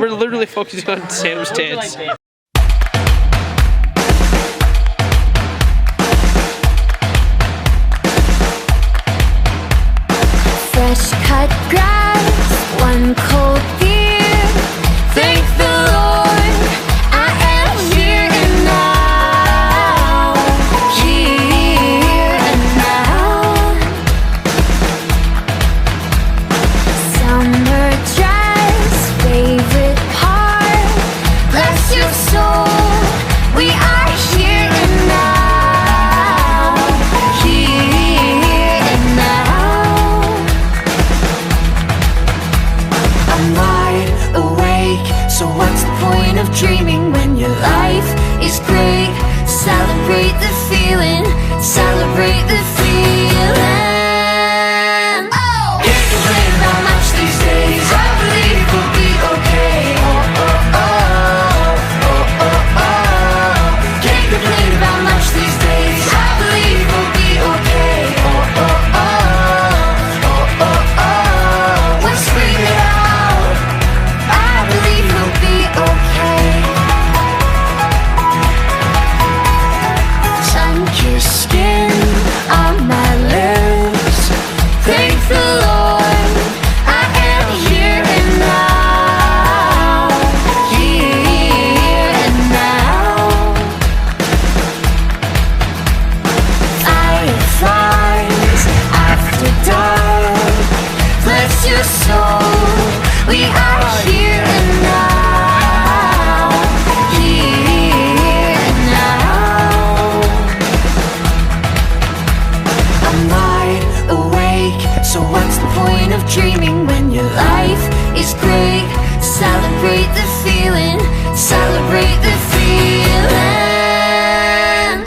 We're literally focusing on Sam's tits. Fresh cut grass, one cold beer. Thank the Lord, I am here and now. Here and now. Summer dress, favorite part. Bless your soul, we are here and now. Here and now. I'm wide awake, so what's the point of dreaming when your life is great? Celebrate the feeling, celebrate the feeling. Oh! Can't complain about much these days, I believe we'll be okay. Oh, oh, oh, oh, oh, oh. Can't complain about much these days, I believe we'll be okay. Oh, oh, oh, oh, oh, oh. Let's scream it out, I believe we'll be okay. Sun-kissed skin on my lips. Thank the Lord, I am here and now. Here and now. Fireflies after dark. Bless your soul, we are here and now. Here and now. I'm wide awake, so what's the point of dreaming when your life is great? Celebrate the feeling, celebrate the feeling.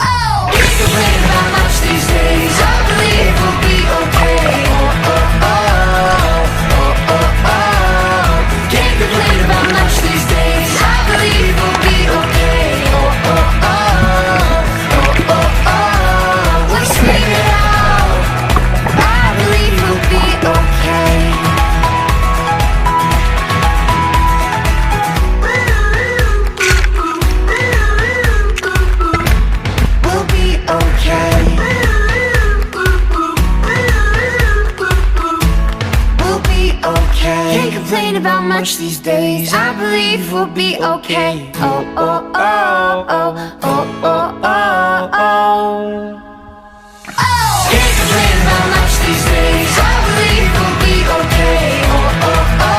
Oh! Can't complain about much these days, I believe we'll be okay. Oh, oh, oh, oh, oh, oh. Can't complain about much these days, I believe we'll be okay. Oh, oh, oh, oh, oh, oh. Let's scream it out, I believe we'll be okay. We'll be okay. We'll be okay. Can't complain about much these days, I believe we'll be okay. Oh, oh, oh, oh, oh, oh, oh, oh. Can't complain about much these days, I believe we'll be okay. Oh, oh, oh,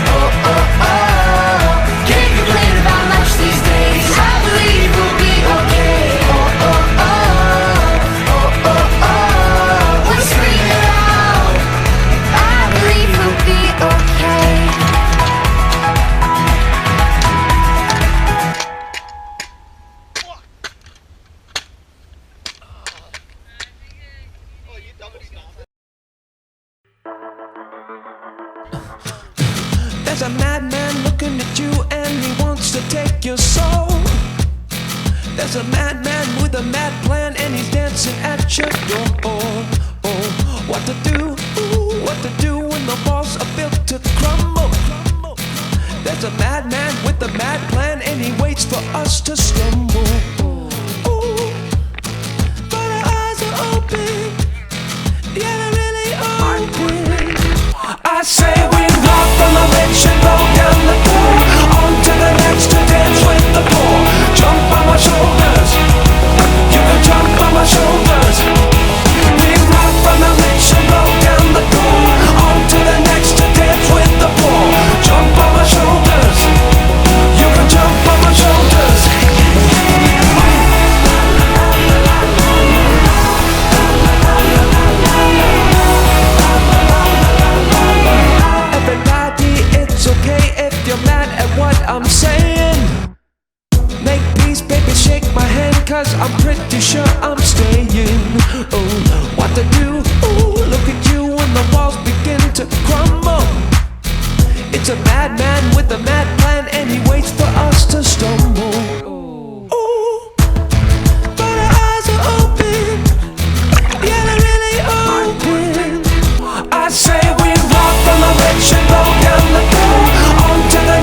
oh, oh, oh. Can't complain about much these days, I believe we'll be okay. Oh, oh, oh, oh, oh, oh. Let's scream it out, I believe we'll be okay. There's a madman looking at you and he wants to take your soul. There's a madman with a mad plan and he's dancing at your door. Oh, what to do? Ooh, what to do when the walls are built to crumble? There's a madman with a mad plan and he waits for us to stumble. Ooh, but our eyes are open, yeah, they're really open. I say we walk from the rich and roll down the pool, on to the next to dance with the poor. Jump on my shoulders, you can jump on my shoulders. We rock from the rich and roll down the pool, on to the next to dance with the poor. Jump on my shoulders, you can jump on my shoulders. Everybody, it's okay if you're mad at what I'm saying. Make peace, baby, shake my hand, cause I'm pretty sure I'm staying. Oh, what to do? Ooh, look at you when the walls begin to crumble. It's a madman with a mad plan and he waits for us to stumble. Ooh, but our eyes are open, yeah, they're really open. I say we walk from the rich and roll down the pool, on to the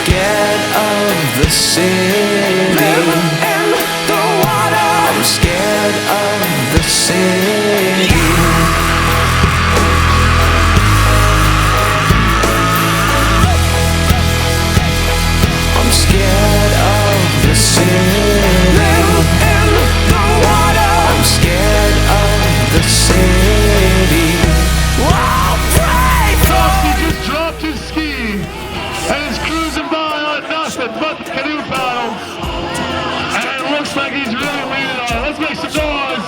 scared of the city. Living in the water. I'm scared of the city. I'm scared of the city. Living in the water. I'm scared of the city. I'll pray for. He just dropped his ski and is cruising by on nothing but the canoe paddle. And it looks like he's really leaning on it. Let's make some noise.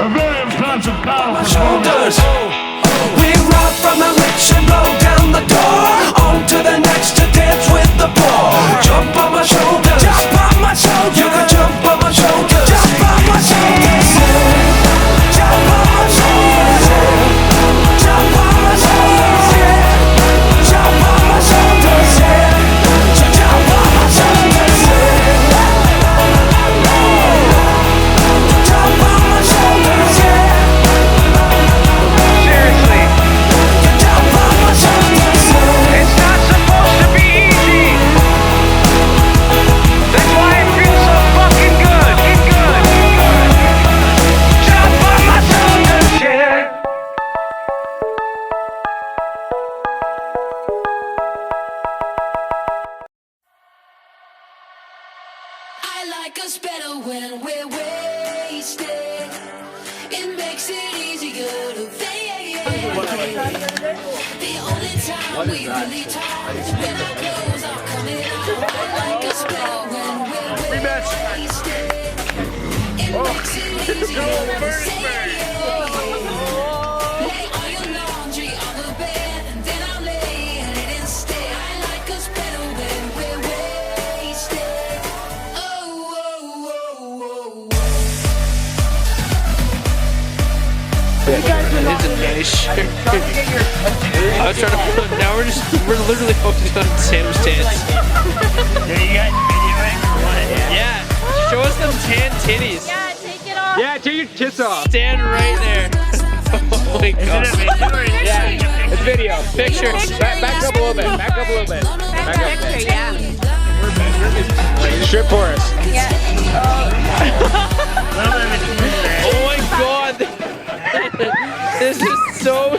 A very impressive paddle performance. We rob from the rich and blow down the door. On to the next to dance with the poor. Jump on my shoulders. Jump on my shoulders. You can jump on my shoulders. Jump on my shoulders. Jump on my shoulders. Jump on my shoulders. Jump on my shoulders. Jump on my shoulders. Jump on my shoulders. Seriously, Jump on my shoulders. it's not supposed to be easy. That's why it feels so fucking good. Jump on my shoulders, yeah. I like us better when we're wasted. It makes it easier to fade. The only time we really talk is when our clothes are coming out. I like us better when we're wasted. It makes it easier to say. Lay all your laundry on the bed and then I'll lay in it instead. I like us better when we're wasted. Oh, oh, oh, oh. It's a nice shirt. I was trying to put. Now we're literally focusing on Sam's tits. Yeah, show us them tan titties. Yeah, take it off. Yeah, take your tits off. Stand right there. Oh my god. Yeah, it's video. Picture. Back up a little bit. Back up a little bit. Back up. Picture, yeah. Strip for us. Oh my god. This is so.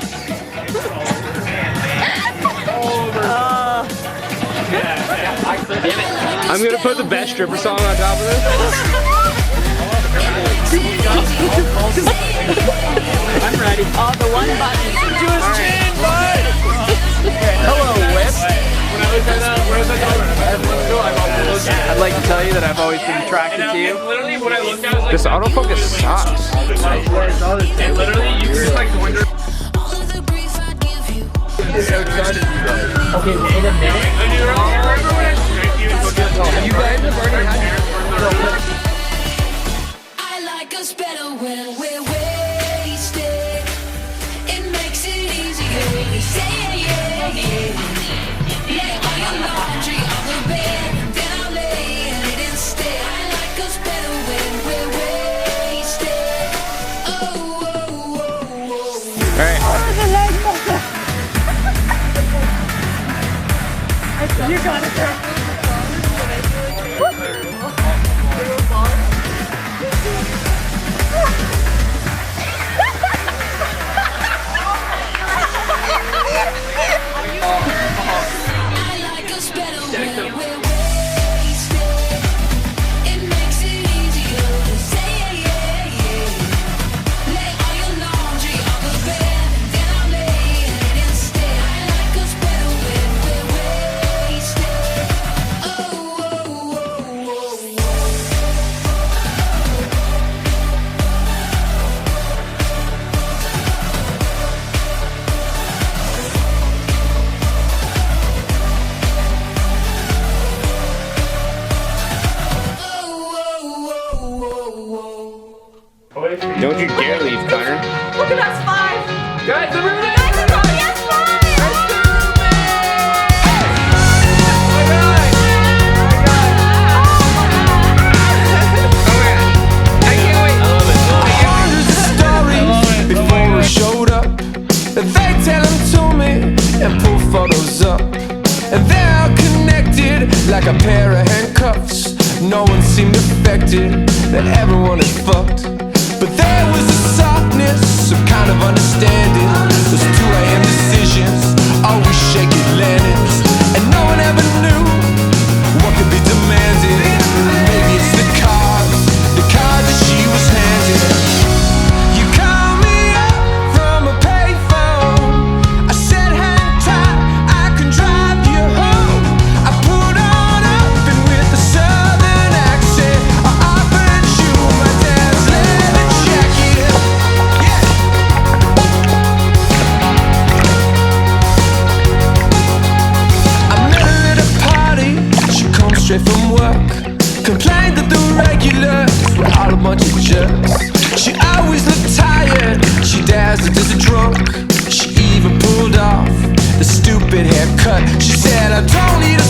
I'm gonna put the best stripper song on top of this. I'm ready. Oh, the one button. Hello, Whip. I'd like to tell you that I've always been attracted to you. Literally, what I looked at was like. This autofocus sucks. And literally, you just like wonder. All of the grief I give you. Okay, in a minute. You guys have already had. I like us better when we're wasted. It makes it easier to say yeah. Lay all your laundry on the bed and then I'll lay in it instead. I like us better when we're wasted. Oh, oh, oh, oh. All right. I like us better when we're wasted. It makes it easier to say yeah. Lay all your laundry on the bed and then I'll lay in it instead. I like us better when we're wasted. Oh, oh, oh, oh. Don't you dare leave, Connor. Look at us, 5. Guys, the room is. Guys, come on, yes, 5. Before we showed up, they tell them to me and pull photos up. And they're connected like a pair of handcuffs. No one seemed affected, that everyone had fucked. But there was a softness, some kind of understanding. Those 2 a.m. decisions, always shaky landings. And no one ever knew what could be demanded. Maybe it's the cards that she was handed. You call me up from a payphone. I said hang tight, I can drive you home. I put on up and with a southern accent I offered you my dad's leather jacket. Yeah. I met her at a party, she comes straight from work. Complained that the regulars were all a bunch of jerks. She always looked tired, she dazzled as a drunk. She even pulled off the stupid haircut. She said, I don't need a